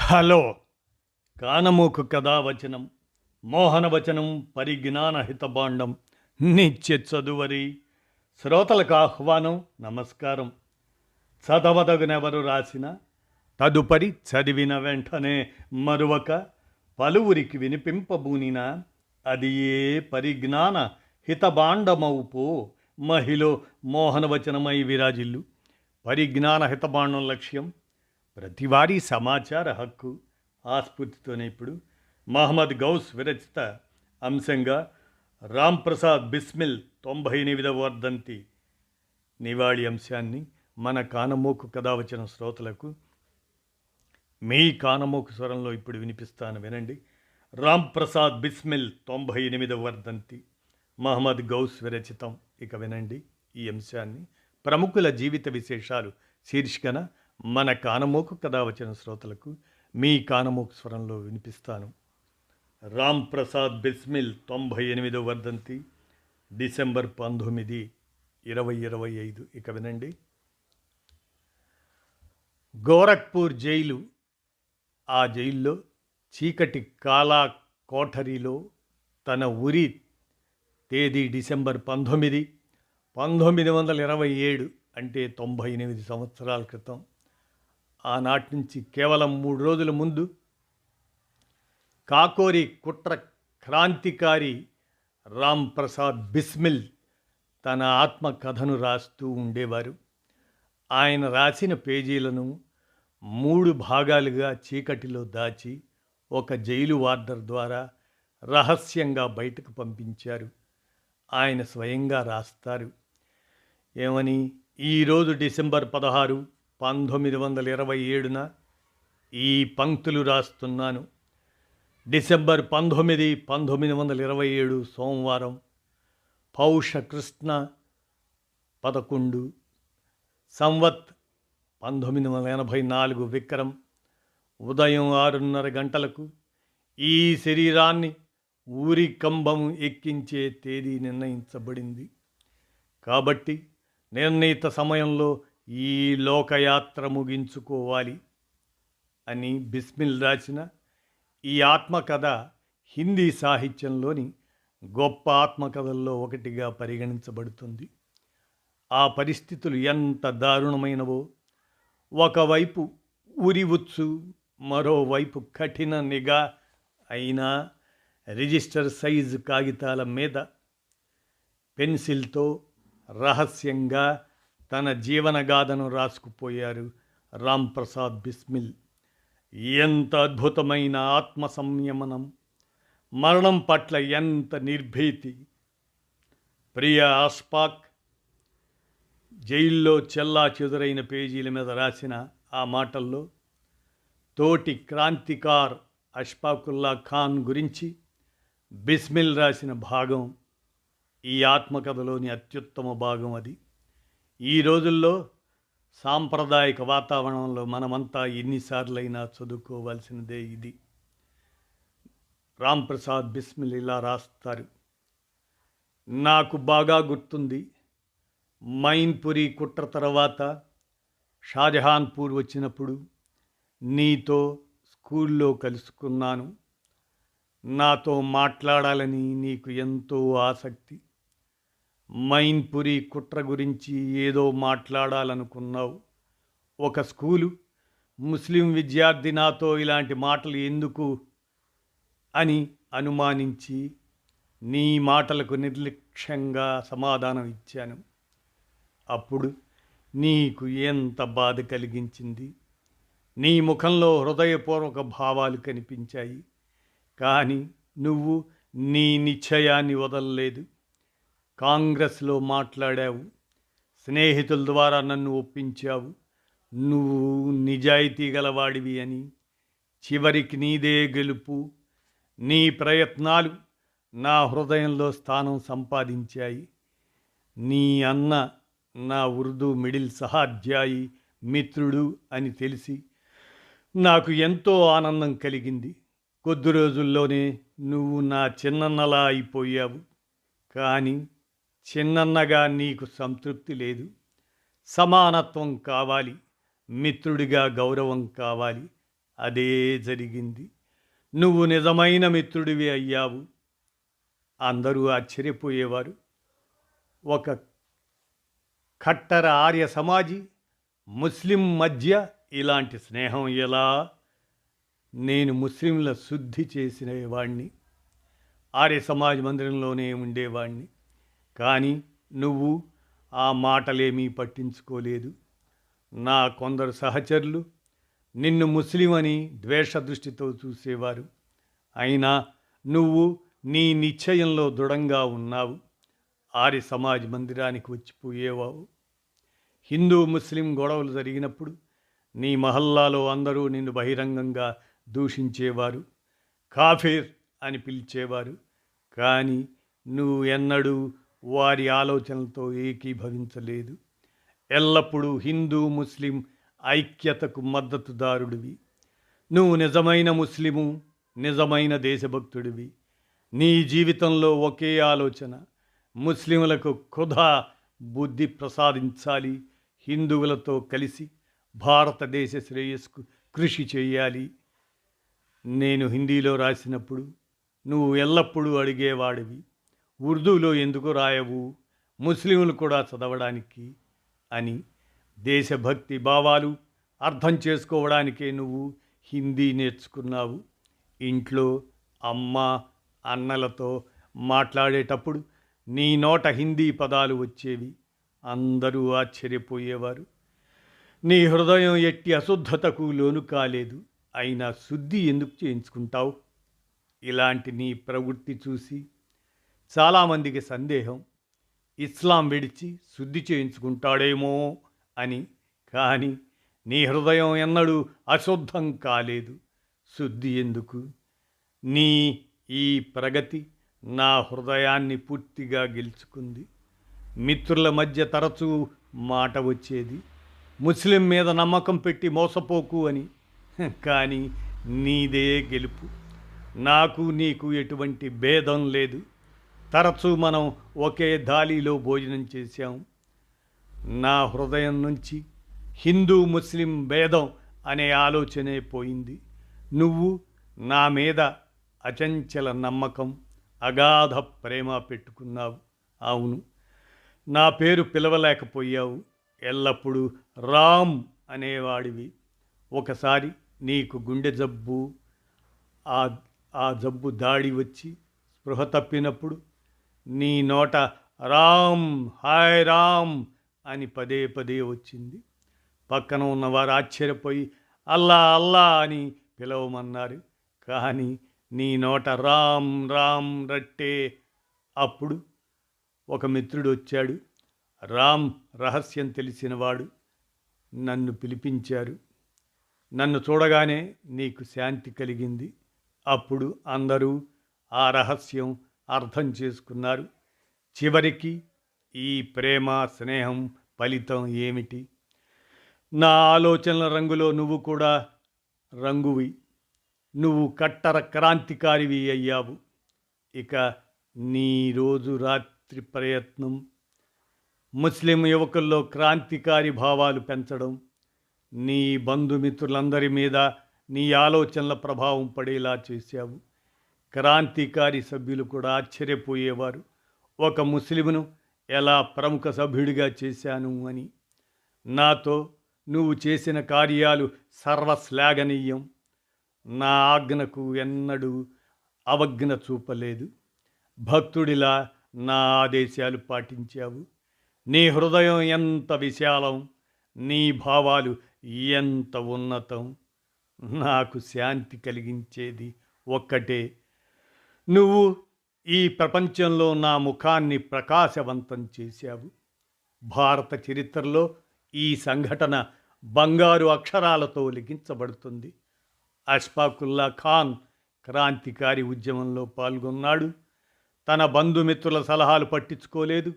Hello కానమోకు కథావచనం మోహనవచనం పరిజ్ఞాన హితబాండం నిత్య చదువరి శ్రోతలకు ఆహ్వానం నమస్కారం. చదవదగునెవరు రాసిన తదుపరి చదివిన వెంటనే మరువక పలువురికి వినిపింపబూనిన అది ఏ పరిజ్ఞాన హితబాండమవుపో మహిళ మోహనవచనమై విరాజిల్లు. పరిజ్ఞాన హితబాండం లక్ష్యం ప్రతివారీ సమాచార హక్కు. ఆస్ఫూర్తితోనే ఇప్పుడు మహమ్మద్ గౌస్ విరచిత అంశంగా రామ్ ప్రసాద్ బిస్మిల్ 98వ వర్ధంతి నివాళి అంశాన్ని మన కానమోకు కథావచన శ్రోతలకు మీ కానమోకు స్వరంలో ఇప్పుడు వినిపిస్తాను, వినండి. రామ్ ప్రసాద్ బిస్మిల్ 98వ వర్ధంతి మహమ్మద్ గౌస్ విరచితం. ఇక వినండి ఈ అంశాన్ని. ప్రముఖుల జీవిత విశేషాలు శీర్షికన మన కానమోకు కథావచన శ్రోతలకు మీ కానమోకు స్వరంలో వినిపిస్తాను. రామ్ ప్రసాద్ బిస్మిల్ 98వ వర్ధంతి డిసెంబర్ 19, 2025. ఇక వినండి. గోరఖ్పూర్ జైలు. ఆ జైల్లో చీకటి కాలా కోఠరిలో తన ఉరి తేదీ డిసెంబర్ 19, 1927, అంటే 98 సంవత్సరాల క్రితం. ఆనాటి నుంచి కేవలం 3 రోజుల ముందు కాకోరి కుట్ర క్రాంతికారి రామ్ ప్రసాద్ బిస్మిల్ తన ఆత్మకథను రాస్తూ ఉండేవారు. ఆయన రాసిన పేజీలను 3 భాగాలుగా చీకటిలో దాచి ఒక జైలు వార్డర్ ద్వారా రహస్యంగా బయటకు పంపించారు. ఆయన స్వయంగా రాస్తారు ఏమని? ఈరోజు డిసెంబర్ 16, 1927న ఈ పంక్తులు రాస్తున్నాను. డిసెంబర్ 19, 1927 సోమవారం, పౌష కృష్ణ 11, సంవత్ 1984 విక్రం, ఉదయం 6:30 గంటలకు ఈ శరీరాన్ని ఊరి కంబం ఎక్కించే తేదీ నిర్ణయించబడింది. కాబట్టి నిర్ణీత సమయంలో ఈ లోకయాత్ర ముగించుకోవాలి అని బిస్మిల్ రాసిన ఈ ఆత్మకథ హిందీ సాహిత్యంలోని గొప్ప ఆత్మకథల్లో ఒకటిగా పరిగణించబడుతుంది. ఆ పరిస్థితులు ఎంత దారుణమైనవో, ఒకవైపు ఉరి ఉచ్చు, మరోవైపు కఠిన నిఘా అయినా రిజిస్టర్ సైజు కాగితాల మీద పెన్సిల్తో రహస్యంగా తన జీవనగాథను రాసుకుపోయారు రామ్ ప్రసాద్ బిస్మిల్. ఎంత అద్భుతమైన ఆత్మ సంయమనం, మరణం పట్ల ఎంత నిర్భీతి. ప్రియ అష్ఫాక్ జైల్లో చెల్లా చెదురైన పేజీల మీద రాసిన ఆ మాటల్లో తోటి క్రాంతికార్ అష్ఫాకుల్లా ఖాన్ గురించి బిస్మిల్ రాసిన భాగం ఈ ఆత్మకథలోని అత్యుత్తమ భాగం. అది ఈ రోజుల్లో సాంప్రదాయిక వాతావరణంలో మనమంతా ఎన్నిసార్లైనా చదువుకోవాల్సినదే ఇది. రామ్ ప్రసాద్ బిస్మిల్ ఇలా రాస్తారు. నాకు బాగా గుర్తుంది, మైన్పురి కుట్ర తర్వాత షాజహాన్పూర్ వచ్చినప్పుడు నీతో స్కూల్లో కలుసుకున్నాను. నాతో మాట్లాడాలని నీకు ఎంతో ఆసక్తి. మైన్పురి కుట్ర గురించి ఏదో మాట్లాడాలనుకున్నావు. ఒక స్కూలు ముస్లిం విద్యార్థి నాతో ఇలాంటి మాటలు ఎందుకు అని అనుమానించి నీ మాటలకు నిర్లక్ష్యంగా సమాధానం ఇచ్చాను. అప్పుడు నీకు ఎంత బాధ కలిగించింది. నీ ముఖంలో హృదయపూర్వక భావాలు కనిపించాయి. కానీ నువ్వు నీ నిశ్చయాన్ని వదలలేదు. కాంగ్రెస్లో మాట్లాడావు. స్నేహితుల ద్వారా నన్ను ఒప్పించావు. నువ్వు నిజాయితీ గలవాడివి అని. చివరికి నీదే గెలుపు. నీ ప్రయత్నాలు నా హృదయంలో స్థానం సంపాదించాయి. నీ అన్న నా ఉర్దూ మిడిల్ సహాధ్యాయి మిత్రుడు అని తెలిసి నాకు ఎంతో ఆనందం కలిగింది. కొద్ది రోజుల్లోనే నువ్వు నా చిన్నన్నలా అయిపోయావు. కానీ చిన్నన్నగా నీకు సంతృప్తి లేదు. సమానత్వం కావాలి, మిత్రుడిగా గౌరవం కావాలి. అదే జరిగింది. నువ్వు నిజమైన మిత్రుడివి అయ్యావు. అందరూ ఆశ్చర్యపోయేవారు. ఒక కట్టర ఆర్య సమాజి ముస్లిం మధ్య ఇలాంటి స్నేహం ఎలా? నేను ముస్లింల శుద్ధి చేసిన వాణ్ణి, ఆర్య సమాజ్ మందిరంలోనే ఉండేవాణ్ణి. కానీ నువ్వు ఆ మాటలేమీ పట్టించుకోలేదు. నా కొందరు సహచరులు నిన్ను ముస్లిం అని ద్వేష దృష్టితో చూసేవారు. అయినా నువ్వు నీ నిశ్చయంలో దృఢంగా ఉన్నావు. ఆర్య సమాజ్ మందిరానికి వచ్చిపోయేవావు. హిందూ ముస్లిం గొడవలు జరిగినప్పుడు నీ మహల్లాలో అందరూ నిన్ను బహిరంగంగా దూషించేవారు, కాఫీర్ అని పిలిచేవారు. కానీ నువ్వు ఎన్నడూ వారి ఆలోచనలతో ఏకీభవించలేదు. ఎల్లప్పుడూ హిందూ ముస్లిం ఐక్యతకు మద్దతుదారుడివి. నువ్వు నిజమైన ముస్లిము, నిజమైన దేశభక్తుడివి. నీ జీవితంలో ఒకే ఆలోచన, ముస్లింలకు ఖుదా బుద్ధి ప్రసాదించాలి, హిందువులతో కలిసి భారతదేశ శ్రేయస్సుకు కృషి చేయాలి. నేను హిందీలో రాసినప్పుడు నువ్వు ఎల్లప్పుడూ అడిగేవాడివి, ఉర్దూలో ఎందుకు రాయవు, ముస్లింలు కూడా చదవడానికి అని. దేశభక్తి భావాలు అర్థం చేసుకోవడానికే నువ్వు హిందీ నేర్చుకున్నావు. ఇంట్లో అమ్మ అన్నలతో మాట్లాడేటప్పుడు నీ నోట హిందీ పదాలు వచ్చేవి. అందరూ ఆశ్చర్యపోయేవారు. నీ హృదయం ఎట్టి అశుద్ధతకు లోను కాలేదు. అయినా శుద్ధి ఎందుకు చేయించుకుంటావు? ఇలాంటి నీ ప్రవృత్తి చూసి చాలామందికి సందేహం, ఇస్లాం విడిచి శుద్ధి చేయించుకుంటాడేమో అని. కానీ నీ హృదయం ఎన్నడూ అశుద్ధం కాలేదు. శుద్ధి ఎందుకు? నీ ఈ ప్రగతి నా హృదయాన్ని పూర్తిగా గెలుచుకుంది. మిత్రుల మధ్య తరచూ మాట వచ్చేది, ముస్లిం మీద నమ్మకం పెట్టి మోసపోకు అని. కానీ నీదే గెలుపు. నాకు నీకు ఎటువంటి భేదం లేదు. తరచూ మనం ఒకే థాలీలో భోజనం చేశాం. నా హృదయం నుంచి హిందూ ముస్లిం భేదం అనే ఆలోచనే పోయింది. నువ్వు నా మీద అచంచల నమ్మకం, అగాధ ప్రేమ పెట్టుకున్నావు. అవును, నా పేరు పిలవలేకపోయావు. ఎల్లప్పుడూ రామ్ అనేవాడివి. ఒకసారి నీకు గుండె జబ్బు, ఆ జబ్బు దాడి వచ్చి స్పృహ తప్పినప్పుడు నీ నోట రామ్, హాయ్ రామ్ అని పదే పదే వచ్చింది. పక్కన ఉన్నవారు ఆశ్చర్యపోయి అల్లా అల్లా అని పిలవమన్నారు. కానీ నీ నోట రామ్ రామ్ రట్టే. అప్పుడు ఒక మిత్రుడు వచ్చాడు. రామ్ రహస్యం తెలిసినవాడు. నన్ను పిలిపించారు. నన్ను చూడగానే నీకు శాంతి కలిగింది. అప్పుడు అందరూ ఆ రహస్యం అర్థం చేసుకున్నారు. చివరికి ఈ ప్రేమ స్నేహం ఫలితం ఏమిటి? నా ఆలోచనల రంగులో నువ్వు కూడా రంగువి. నువ్వు కట్టర క్రాంతికారివి అయ్యావు. ఇక నీ రోజు రాత్రి ప్రయత్నం ముస్లిం యువకుల్లో క్రాంతికారి భావాలు పెంచడం. నీ బంధుమిత్రులందరి మీద నీ ఆలోచనల ప్రభావం పడేలా చేశావు. క్రాంతికారి సభ్యులు కూడా ఆశ్చర్యపోయేవారు, ఒక ముస్లింను ఎలా ప్రముఖ సభ్యుడిగా చేశాను అని. నాతో నువ్వు చేసిన కార్యాలు సర్వశ్లాఘనీయం. నా ఆజ్ఞకు ఎన్నడూ అవజ్ఞ చూపలేదు. భక్తుడిలా నా ఆదేశాలు పాటించావు. నీ హృదయం ఎంత విశాలం, నీ భావాలు ఎంత ఉన్నతం. నాకు శాంతి కలిగించేది ఒక్కటే, నువ్వు ఈ ప్రపంచంలో నా ముఖాన్ని ప్రకాశవంతం చేశావు. భారత చరిత్రలో ఈ సంఘటన బంగారు అక్షరాలతో లిఖించబడుతుంది. అష్ఫాకుల్లా ఖాన్ క్రాంతికారి ఉద్యమంలో పాల్గొన్నాడు. తన బంధుమిత్రుల సలహాలు పట్టించుకోలేదు.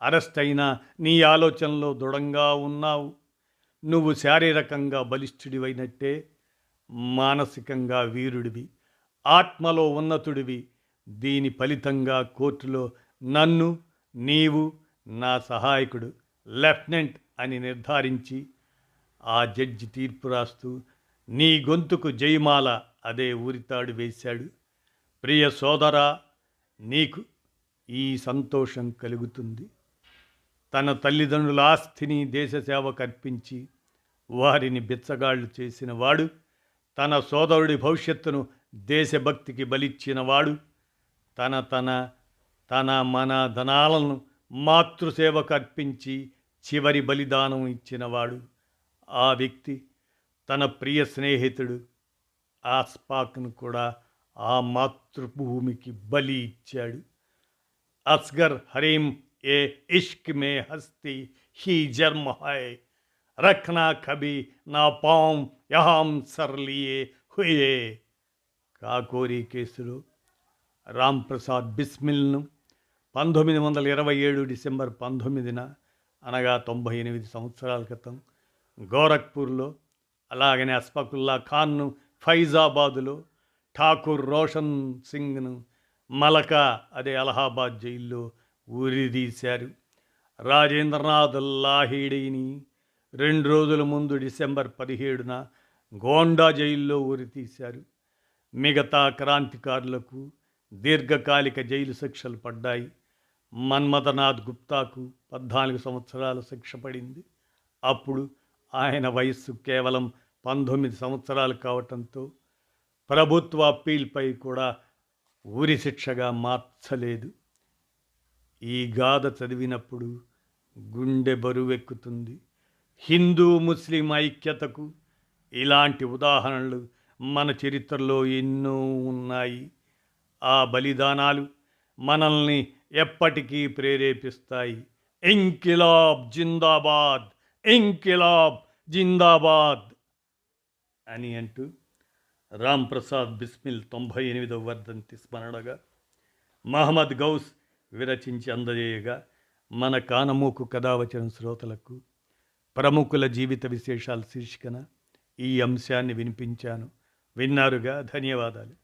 అరెస్ట్ అయినా నీ ఆలోచనలో దృఢంగా ఉన్నావు. నువ్వు శారీరకంగా బలిష్ఠుడివైనట్టే మానసికంగా వీరుడివి, ఆత్మలో ఉన్నతుడివి. దీని ఫలితంగా కోర్టులో నన్ను నీవు నా సహాయకుడు లెఫ్టినెంట్ అని నిర్ధారించి ఆ జడ్జి తీర్పు రాస్తూ నీ గొంతుకు జయమాల అదే ఉరితాడు వేశాడు. ప్రియ సోదరా, నీకు ఈ సంతోషం కలుగుతుంది. తన తల్లిదండ్రుల ఆస్తిని దేశసేవకు అర్పించి వారిని బిచ్చగాళ్ళు చేసిన వాడు, తన సోదరుడి భవిష్యత్తును దేశభక్తికి బలిచ్చినవాడు, తన తన తన మన ధనాలను మాతృసేవకు అర్పించి చివరి బలిదానం ఇచ్చినవాడు. ఆ వ్యక్తి తన ప్రియ స్నేహితుడు ఆస్పాక్ను కూడా ఆ మాతృభూమికి బలి ఇచ్చాడు. అస్గర్ హరీం ఏ ఇష్క్ మే హస్తి he germ high, Rakhna Kabhi నా పాం యహాం సర్ లియే హుయే. కాకోరీ కేసులో రాంప్రసాద్ బిస్మిల్ను 1927 డిసెంబర్ 19న, అనగా 98 సంవత్సరాల క్రితం గోరఖ్పూర్లో, అలాగనే అస్ఫాకుల్లా ఖాన్ను ఫైజాబాదులో, ఠాకూర్ రోషన్ సింగ్ను మలకా అదే అలహాబాద్ జైల్లో ఉరిదీశారు. రాజేంద్రనాథ్ లాహిడిని 2 రోజుల ముందు డిసెంబర్ 17న గోండా జైల్లో ఉరితీశారు. మిగతా క్రాంతికారులకు దీర్ఘకాలిక జైలు శిక్షలు పడ్డాయి. మన్మథనాథ్ గుప్తాకు 14 సంవత్సరాల శిక్ష పడింది. అప్పుడు ఆయన వయస్సు కేవలం 19 సంవత్సరాలు కావటంతో ప్రభుత్వ అప్పీల్పై కూడా ఉరి శిక్షగా మార్చలేదు. ఈ గాథ చదివినప్పుడు గుండె బరువెక్కుతుంది. హిందూ ముస్లిం ఐక్యతకు ఇలాంటి ఉదాహరణలు మన చరిత్రలో ఎన్నో ఉన్నాయి. ఆ బలిదానాలు మనల్ని ఎప్పటికీ ప్రేరేపిస్తాయి. ఇంకిలాబ్ జిందాబాద్, ఇంకిలాబ్ జిందాబాద్ అని అంటూ రాంప్రసాద్ బిస్మిల్ 98వ వర్ధంతి స్మరణగా మహమ్మద్ గౌస్ విరచించి అందజేయగా మన కానమూకు కథావచన శ్రోతలకు ప్రముఖుల జీవిత విశేషాల శీర్షికన ఈ అంశాన్ని వినిపించాను. విన్నారుగా, ధన్యవాదాలు.